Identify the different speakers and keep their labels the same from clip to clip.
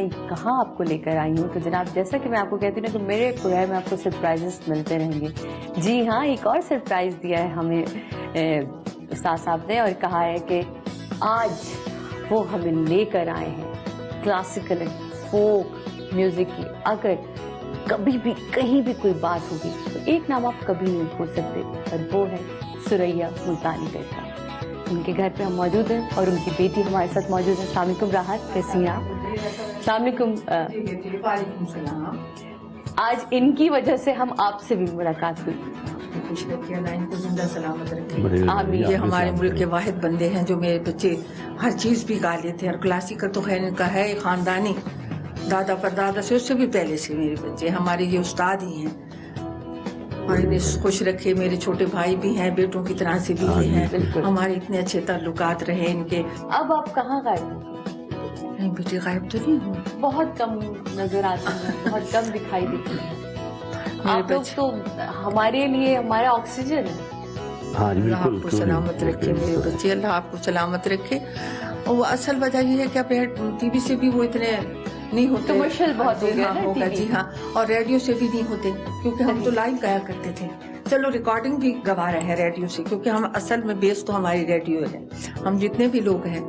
Speaker 1: میں کہاں آپ کو لے کر آئی ہوں. تو جناب جیسا کہ میں آپ کو کہتی ہوں نا کہ میرے پروگرام میں آپ کو سرپرائزز ملتے رہیں گے. جی ہاں، ایک اور سرپرائز دیا ہے ہمیں استاد صاحب نے اور کہا ہے کہ آج وہ ہمیں لے کر آئے ہیں کلاسیکل اینڈ فوک میوزک کی. اگر کبھی بھی کہیں بھی کوئی بات ہوگی تو ایک نام آپ کبھی نہیں بھول سکتے اور وہ ہے ثریا ملتانی بیگ کا. ان کے گھر پہ ہم موجود ہیں اور ان کی بیٹی ہمارے ساتھ موجود ہے. السلام علیکم راحت، کیسی ہیں آپ؟ السلام علیکم.
Speaker 2: وعلیکم السلام.
Speaker 1: آج ان کی وجہ سے ہم آپ سے بھی ملاقات ہوئی.
Speaker 2: خوش رکھیے، اللہ ان کو زندہ سلامت رکھے.
Speaker 1: آمین.
Speaker 2: یہ ہمارے ملک کے واحد بندے ہیں جو میرے بچے ہر چیز بھی گا لیتے ہیں. اور کلاسیکل تو خیر ان کا ہے خاندانی، دادا پر دادا سے، اس سے بھی پہلے سے میرے بچے ہمارے یہ استاد ہی ہیں. اور انہیں خوش رکھے. میرے چھوٹے بھائی بھی ہیں، بیٹوں کی طرح سے بھی یہ ہیں. ہمارے اتنے اچھے تعلقات رہے ان کے.
Speaker 1: اب آپ کہاں غائب ہو؟
Speaker 2: نہیں بیٹے، غائب تو نہیں ہوں.
Speaker 1: بہت کم نظر آتی ہیں، بہت کم دکھائی دیتی ہیں. آپ لوگ تو ہمارے لیے ہمارا آکسیجن ہے.
Speaker 2: اللہ آپ کو سلامت رکھے میرے بچے، اللہ آپ کو سلامت رکھے. اور وہ اصل وجہ یہ ہے کہ اب ٹی وی سے بھی وہ اتنے نہیں ہوتے.
Speaker 1: کمرشل بہت
Speaker 2: ہوگا. جی ہاں. اور ریڈیو سے بھی نہیں ہوتے کیونکہ ہم تو لائیو گایا کرتے تھے. چلو ریکارڈنگ بھی گوا رہے ہیں ریڈیو سے، کیونکہ ہم اصل میں بیس تو ہماری ریڈیو ہے. ہم جتنے بھی لوگ ہیں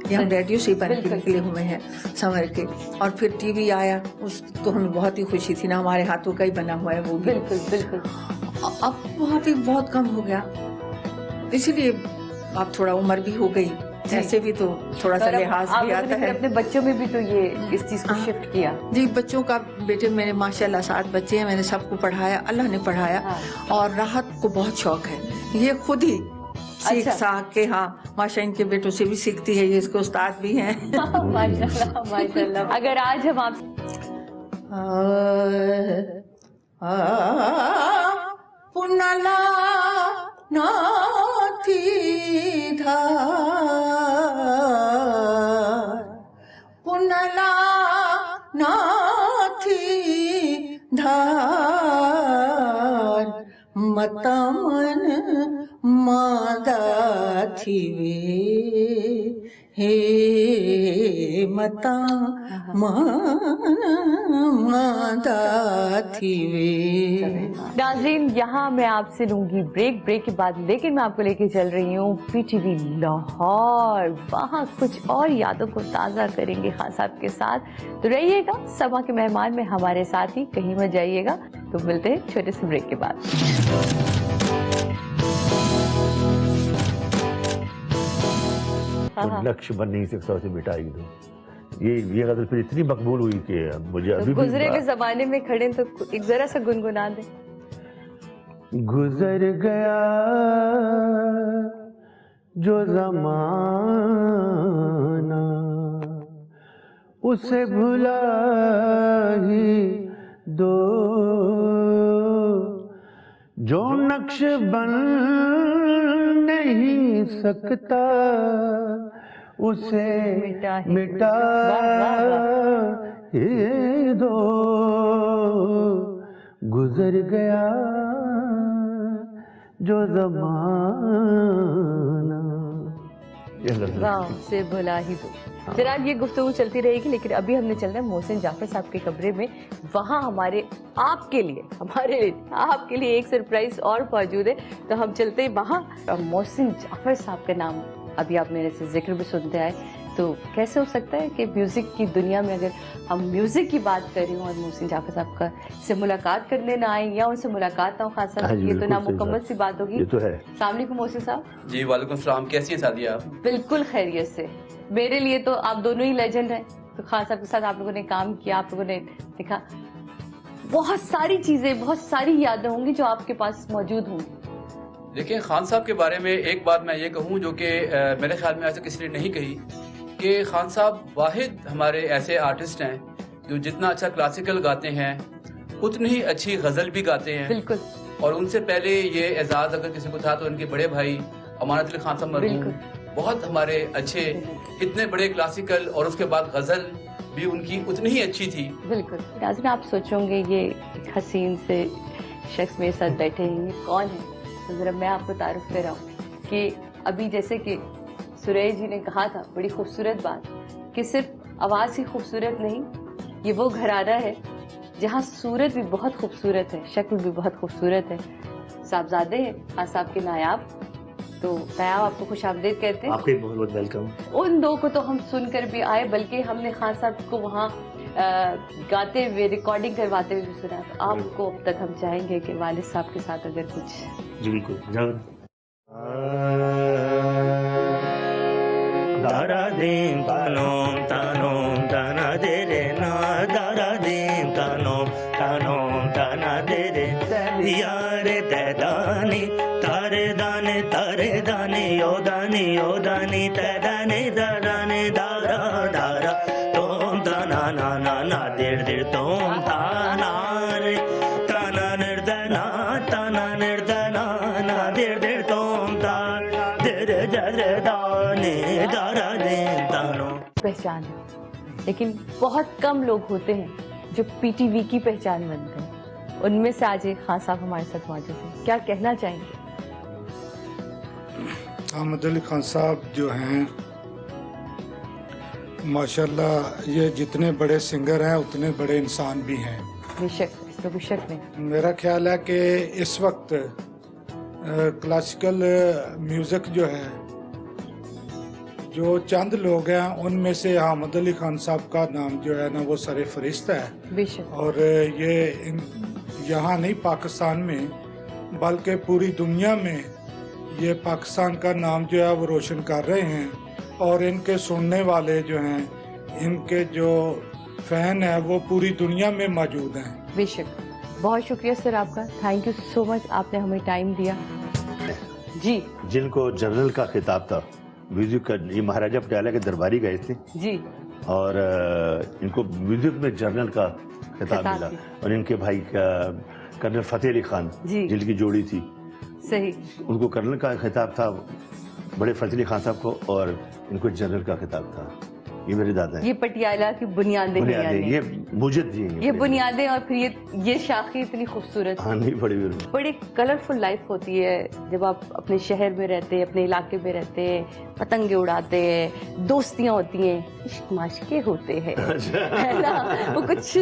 Speaker 2: یہ ہم ریڈیو سے ہی بن کے نکلے ہوئے ہیں سنور کے. اور پھر ٹی وی آیا، اس تو ہمیں بہت ہی خوشی تھی نا. ہمارے ہاتھوں کا ہی بنا ہوا ہے وہ بھی.
Speaker 1: بالکل بالکل.
Speaker 2: اب وہاں پہ بہت کم ہو گیا، اسی لیے اب تھوڑا عمر بھی ہو گئی. ایسے بھی تو تھوڑا سا لحاظ بھی آتا ہے.
Speaker 1: اپنے بچوں میں بھی تو یہ اس چیز کو شفٹ کیا.
Speaker 2: جی بچوں کا، بیٹے میرے ماشاء اللہ 7 بچے ہیں. میں نے سب کو پڑھایا، اللہ نے پڑھایا. اور راحت کو بہت شوق ہے، یہ خود ہی سیکھ کے. ہاں ماشاء ان کے بیٹوں سے بھی سیکھتی ہے. یہ اس کے استاد بھی ہیں.
Speaker 1: ماشاءاللہ ماشاءاللہ. اگر آج ہم آپ
Speaker 2: پنلا ناتھی دھار، پنلا ناتھی دھار، متمن مادا تھی وے ہے، متا مادا تھی وے.
Speaker 1: ناظرین یہاں میں آپ سے لوں گی بریک کے بعد، لیکن میں آپ کو لے کے چل رہی ہوں پی ٹی وی لاہور. وہاں کچھ اور یادوں کو تازہ کریں گے خان صاحب کے ساتھ. تو رہیے گا سما کے مہمان میں ہمارے ساتھ ہی، کہیں مت جائیے گا. تو ملتے ہیں چھوٹے سے بریک کے بعد.
Speaker 3: لکش بن نہیں سکتا اسے مٹائے گی. تو یہ غزل پھر اتنی مقبول ہوئی کہ مجھے ابھی
Speaker 1: گزرے کے زمانے میں کھڑے تو ایک ذرا سا گنگنا دیں.
Speaker 3: گزر گیا جو زمانہ، اسے بھلا ہی دو، جو نقش بن نہیں سکتا اسے مٹا ہی دو. گزر گیا جو زمانہ.
Speaker 1: سے بھلا ہی دو. جناب یہ گفتگو چلتی رہے گی، لیکن ابھی ہم نے چلنا ہے محسن جعفر صاحب کے کمرے میں. وہاں ہمارے آپ کے لیے ایک سرپرائز اور موجود ہے. تو ہم چلتے ہیں وہاں. محسن جعفر صاحب کا نام ابھی آپ میرے سے ذکر بھی سنتے آئے، تو کیسے ہو سکتا ہے کہ میوزک کی دنیا میں اگر ہم میوزک کی بات کر رہے ہوں اور محسن جعفر صاحب کا سے ملاقات کرنے نہ آئیں یا ان سے ملاقات نہ ہو، خاص طور یہ تو نامکمل سی بات ہوگی. السلام علیکم محسن صاحب.
Speaker 4: جی وعلیکم السلام. کیسی ہیں سعدیہ آپ؟
Speaker 1: بالکل خیریت سے. میرے لیے تو آپ دونوں ہی لیجنڈ ہیں. تو خان صاحب کے ساتھ آپ لوگوں نے کام کیا، آپ لوگوں نے دیکھا بہت ساری چیزیں، بہت ساری یادیں ہوں گی جو آپ کے پاس موجود ہوں.
Speaker 4: دیکھیں خان صاحب کے بارے میں ایک بات میں یہ کہوں جو کہ میرے خیال میں ایسا کسی نے نہیں کہی، کہ خان صاحب واحد ہمارے ایسے آرٹسٹ ہیں جو جتنا اچھا کلاسیکل گاتے ہیں اتنی ہی اچھی غزل بھی گاتے ہیں.
Speaker 1: بالکل.
Speaker 4: اور ان سے پہلے یہ اعزاز اگر کسی کو تھا تو ان کے بڑے بھائی امانت علی خان صاحب مرحوم بہت ہمارے اچھے، اتنے بڑے کلاسیکل اور اس کے بعد غزل بھی ان کی اتنی ہی اچھی تھی.
Speaker 1: بالکل. ناظرین آپ سوچوں گے یہ حسین سے شخص میرے ساتھ بیٹھے ہیں، یہ کون ہے؟ تو ذرا میں آپ کو تعارف کر رہا ہوں کہ ابھی جیسے کہ سریہ جی نے کہا تھا بڑی خوبصورت بات کہ صرف آواز ہی خوبصورت نہیں، یہ وہ گھرانہ ہے جہاں صورت بھی بہت خوبصورت ہے, شکل بھی بہت خوبصورت ہے. صاحبزادے ہیں خان صاحب کے نایاب, تو قیام آپ کو خوش آمدید کہتے ہیں.
Speaker 3: آپ کے بہت بہت ویلکم.
Speaker 1: ان دو کو تو ہم سن کر بھی آئے, بلکہ ہم نے خان صاحب کو وہاں گاتے ہوئے, ریکارڈنگ کرواتے ہوئے بھی سنا. تو آپ کو اب تک ہم چاہیں گے کہ والد صاحب کے ساتھ اگر کچھ.
Speaker 3: جی بالکل.
Speaker 5: دارا دین تانوم تانوم تانا دے رے نا, دارا دین تانوم تانوم تانا دے رے یار تیدانی تارے دانے تارے دانے یو دانی تیدانے دانے دارا دارا توم تانا نا نا نا دیر دیر توم تانا رے تانا نردنا تانا نردنا نا دیر دیر توم تانا دیر جر دانے دارا دین تانو.
Speaker 1: پہچان ہے, لیکن بہت کم لوگ ہوتے ہیں جو پی ٹی وی کی پہچان بنتے ہیں. ان میں سے آج ایک خان صاحب ہمارے ساتھ موجود ہیں. کیا کہنا چاہیں گے؟
Speaker 6: احمد علی خان صاحب جو ہیں ماشاءاللہ یہ جتنے بڑے سنگر ہیں اتنے بڑے انسان بھی ہیں.
Speaker 1: بے شک, اس میں کوئی شک نہیں.
Speaker 6: میرا خیال ہے کہ اس وقت کلاسیکل میوزک جو ہے, جو چند لوگ ہیں ان میں سے احمد علی خان صاحب کا نام جو ہے نا وہ سر فہرست ہے.
Speaker 1: بے شک.
Speaker 6: اور یہ یہاں نہیں پاکستان میں بلکہ پوری دنیا میں یہ پاکستان کا نام جو ہے وہ روشن کر رہے ہیں. اور ان کے سننے والے جو ہیں, ان کے جو فین ہیں وہ پوری دنیا میں موجود ہیں.
Speaker 1: بے شک. بہت شکریہ سر آپ کا, تھینک یو سو مچ, آپ نے ہمیں ٹائم دیا. جی.
Speaker 3: جن کو جنرل کا خطاب تھا میوزک کا, یہ مہاراجہ پٹیالہ کے درباری گئے تھے
Speaker 1: جی,
Speaker 3: اور ان کو میوزک میں جنرل کا خطاب ملا. اور ان کے بھائی کرنل فتح علی خان جن کی جوڑی تھی,
Speaker 1: صحیح,
Speaker 3: ان کو کرنل کا خطاب تھا بڑے فتح علی خان صاحب کو, اور ان کو جنرل کا خطاب تھا. یہ میرے دادا ہیں.
Speaker 1: یہ پٹیالہ کی بنیادیں ہیں,
Speaker 3: یہ موجد جی ہیں,
Speaker 1: یہ بنیادیں. اور پھر یہ شاخیں اتنی خوبصورت.
Speaker 3: ہاں نہیں,
Speaker 1: بڑی کلرفل لائف ہوتی ہے جب آپ اپنے شہر میں رہتے ہیں, اپنے علاقے میں رہتے ہیں, پتنگیں اڑاتے ہیں, دوستیاں ہوتی ہیں, عشق معاشقے ہوتے ہیں, ہے نا, وہ کچھ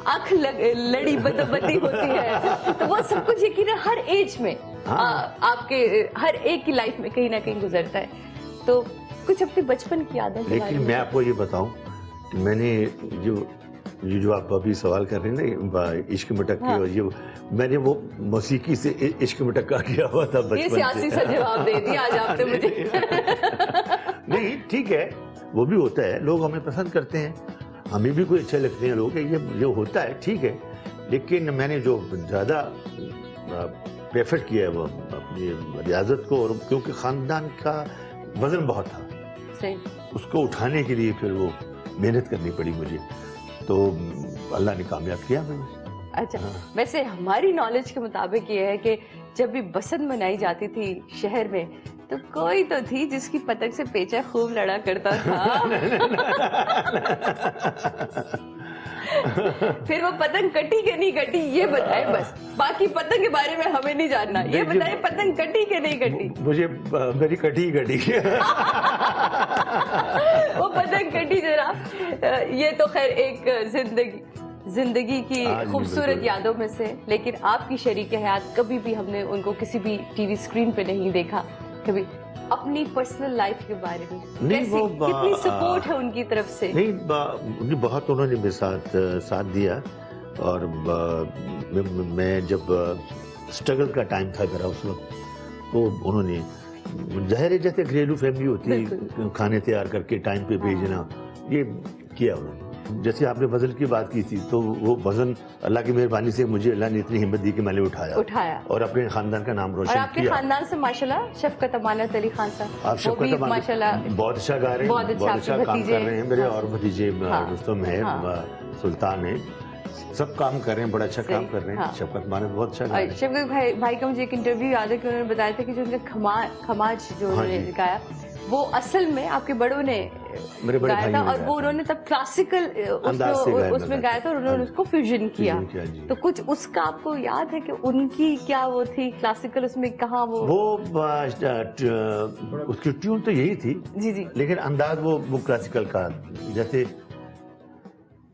Speaker 1: آنکھ لڑی بدی ہوتی ہے. تو وہ سب کچھ یقیناً ہر ایج میں آپ کے ہر ایک کی لائف میں کہیں نہ کہیں گزرتا ہے. تو کچھ اپنے بچپن کی یادیں.
Speaker 3: لیکن میں آپ کو یہ بتاؤں کہ میں نے جو آپ ابھی سوال کر رہے ہیں نا عشق مٹک کی, اور یہ میں نے وہ موسیقی سے عشق مٹک کا کیا ہوا تھا بچپن سے.
Speaker 1: یہ سیاسی سا جواب دے دیا آج آپ نے مجھے.
Speaker 3: نہیں ٹھیک ہے, وہ بھی ہوتا ہے, لوگ ہمیں پسند کرتے ہیں, ہمیں بھی کوئی اچھے لگتے ہیں لوگ, یہ ہوتا ہے, ٹھیک ہے. لیکن میں نے جو زیادہ پریفر کیا ہے وہ اپنی ریاضت کو, اور کیونکہ خاندان کا وزن بہت تھا, اس کو اٹھانے کے لیے پھر وہ محنت کرنی پڑی مجھے, تو اللہ نے کامیاب کیا مجھے.
Speaker 1: اچھا, ویسے ہماری نالج کے مطابق یہ ہے کہ جب بھی بسنت منائی جاتی تھی شہر میں تو کوئی تو تھی جس کی پتنگ سے پیچا خوب لڑا کرتا تھا. پھر وہ پتنگ کٹی کہ نہیں کٹی یہ بتائیں بس, باقی پتنگ کے بارے میں ہمیں نہیں جاننا. یہ بتائیں پتنگ کٹی کہ نہیں کٹی.
Speaker 3: مجھے میری کٹی
Speaker 1: وہ پتنگ کٹی جناب. یہ تو خیر ایک زندگی کی خوبصورت یادوں میں سے. لیکن آپ کی شریک حیات کبھی بھی ہم نے ان کو کسی بھی ٹی وی اسکرین پہ نہیں دیکھا. کبھی اپنی پرسنل لائف کے بارے میں کتنی سپورٹ ہے ان کی طرف سے؟
Speaker 3: نہیں, بہت انہوں نے میرے ساتھ دیا. اور میں جب اسٹرگل کا ٹائم تھا میرا اس وقت, تو انہوں نے ظاہر ہے جیسے گھریلو فیملی ہوتی ہے, کھانے تیار کر کے ٹائم پہ بھیجنا, یہ کیا انہوں نے. جیسے آپ نے وزن کی بات کی تھی, تو وہ وزن اللہ کی مہربانی سے مجھے اللہ نے اتنی ہمت دی کہ میں نے اٹھایا اور اپنے خاندان کا نام روشن کیا.
Speaker 1: اور آپ کے خاندان سے ماشاءاللہ شفقت امانت علی خان صاحب,
Speaker 3: آپ شفقت امانت بہت اچھا گا رہے ہیں, بہت اچھا کام کر رہے ہیں میرے, اور بھتیجے رستم ہے, سلطان ہے, سب کام کر رہے ہیں, بڑا اچھا کام کر رہے ہیں. شفقت امانت بہت اچھا گا رہے ہیں.
Speaker 1: شفقت بھائی کا مجھے ایک انٹرویو یاد ہے کہ انہوں نے بتایا تھا کہ جو ان کا خماج جو انہوں نے گایا وہ اصل میں آپ کے بڑوں نے گایا تھا, اور وہ انہوں نے تب کلاسیکل اس میں گایا تھا, اور انہوں نے اس کو فیوژن کیا. تو کچھ اس کا آپ کو یاد ہے کہ ان کی کیا وہ تھی کلاسیکل, اس میں کہاں وہ
Speaker 3: اس کی ٹیون تو یہی تھی,
Speaker 1: جی,
Speaker 3: لیکن انداز وہ کلاسیکل کا, جیسے